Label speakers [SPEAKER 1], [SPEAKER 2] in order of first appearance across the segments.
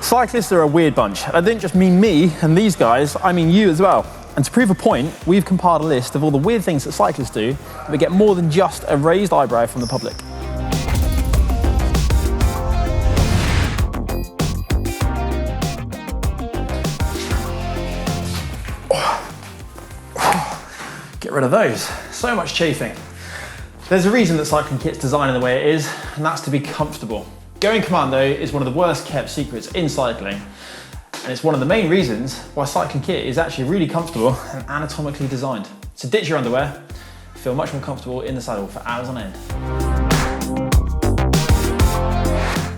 [SPEAKER 1] Cyclists are a weird bunch. I didn't just mean me and these guys, I mean you as well. And to prove a point, we've compiled a list of all the weird things that cyclists do that get more than just a raised eyebrow from the public. Get rid of those. So much chafing. There's a reason that cycling kit's designed in the way it is, and that's to be comfortable. Going commando is one of the worst kept secrets in cycling, and it's one of the main reasons why cycling kit is actually really comfortable and anatomically designed. So ditch your underwear, feel much more comfortable in the saddle for hours on end.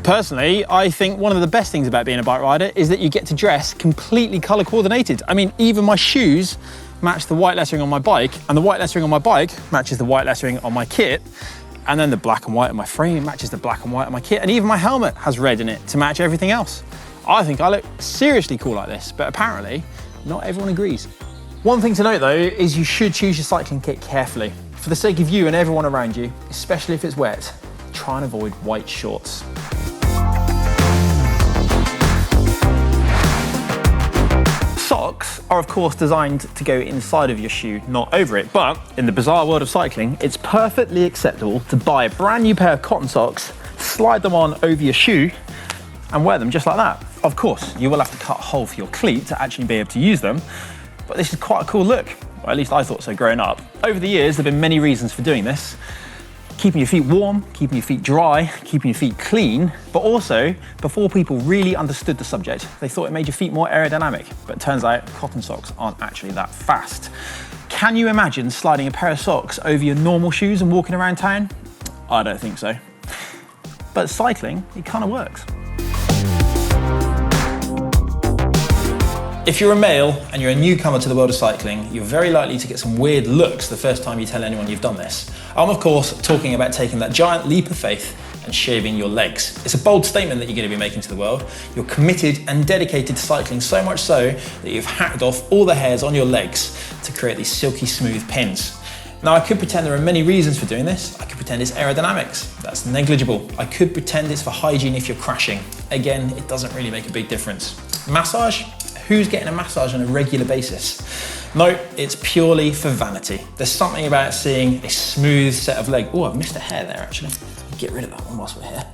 [SPEAKER 1] Personally, I think one of the best things about being a bike rider is that you get to dress completely colour coordinated. I mean, even my shoes match the white lettering on my bike, and the white lettering on my bike matches the white lettering on my kit, and then the black and white on my frame matches the black and white on my kit, and even my helmet has red in it to match everything else. I think I look seriously cool like this, but apparently not everyone agrees. One thing to note though is you should choose your cycling kit carefully. For the sake of you and everyone around you, especially if it's wet, try and avoid white shorts. Socks are of course designed to go inside of your shoe, not over it, but in the bizarre world of cycling, it's perfectly acceptable to buy a brand new pair of cotton socks, slide them on over your shoe, and wear them just like that. Of course, you will have to cut a hole for your cleat to actually be able to use them, but this is quite a cool look. Well, at least I thought so growing up. Over the years, there have been many reasons for doing this. Keeping your feet warm, keeping your feet dry, keeping your feet clean, but also, before people really understood the subject, they thought it made your feet more aerodynamic, but it turns out cotton socks aren't actually that fast. Can you imagine sliding a pair of socks over your normal shoes and walking around town? I don't think so. But cycling, it kind of works. If you're a male and you're a newcomer to the world of cycling, you're very likely to get some weird looks the first time you tell anyone you've done this. I'm of course talking about taking that giant leap of faith and shaving your legs. It's a bold statement that you're going to be making to the world. You're committed and dedicated to cycling, so much so that you've hacked off all the hairs on your legs to create these silky smooth pins. Now I could pretend there are many reasons for doing this. I could pretend it's aerodynamics. That's negligible. I could pretend it's for hygiene if you're crashing. Again, it doesn't really make a big difference. Massage? Who's getting a massage on a regular basis? No, it's purely for vanity. There's something about seeing a smooth set of legs. Oh, I've missed a hair there actually. Get rid of that one whilst we're here.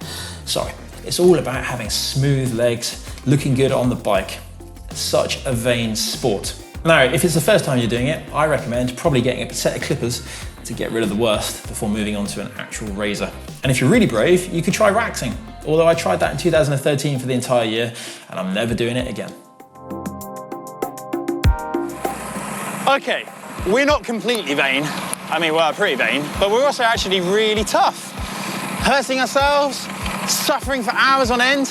[SPEAKER 1] Sorry. It's all about having smooth legs, looking good on the bike. Such a vain sport. Now, if it's the first time you're doing it, I recommend probably getting a set of clippers to get rid of the worst before moving on to an actual razor. And if you're really brave, you could try waxing. Although I tried that in 2013 for the entire year, and I'm never doing it again.
[SPEAKER 2] Okay, we're not completely vain. I mean, we're pretty vain, but we're also actually really tough. Hurting ourselves, suffering for hours on end.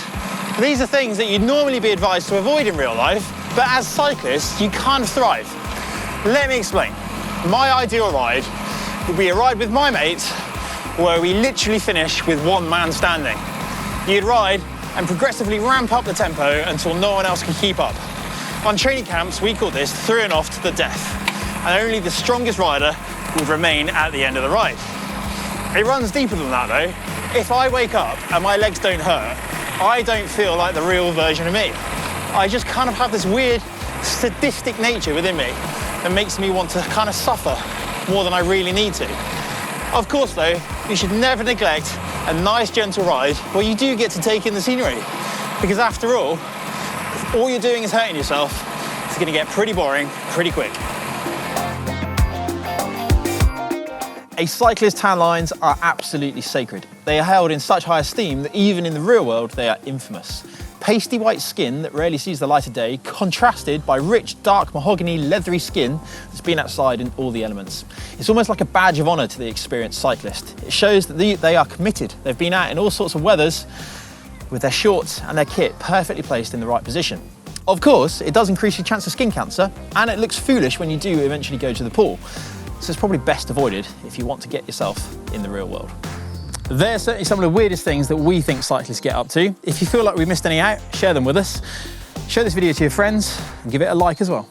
[SPEAKER 2] These are things that you'd normally be advised to avoid in real life, but as cyclists, you kind of thrive. Let me explain. My ideal ride would be a ride with my mates where we literally finish with one man standing. You'd ride and progressively ramp up the tempo until no one else can keep up. On training camps, we call this throwing off to the death, and only the strongest rider would remain at the end of the ride. It runs deeper than that though. If I wake up and my legs don't hurt, I don't feel like the real version of me. I just kind of have this weird sadistic nature within me that makes me want to kind of suffer more than I really need to. Of course though, you should never neglect a nice gentle ride where you do get to take in the scenery, because after all you're doing is hurting yourself, it's going to get pretty boring pretty quick.
[SPEAKER 1] A cyclist's tan lines are absolutely sacred. They are held in such high esteem that even in the real world they are infamous. Pasty white skin that rarely sees the light of day, contrasted by rich, dark mahogany, leathery skin that's been outside in all the elements. It's almost like a badge of honour to the experienced cyclist. It shows that they are committed. They've been out in all sorts of weathers with their shorts and their kit perfectly placed in the right position. Of course, it does increase your chance of skin cancer, and it looks foolish when you do eventually go to the pool. So it's probably best avoided if you want to get yourself in the real world. They're certainly some of the weirdest things that we think cyclists get up to. If you feel like we missed any out, share them with us. Show this video to your friends and give it a like as well.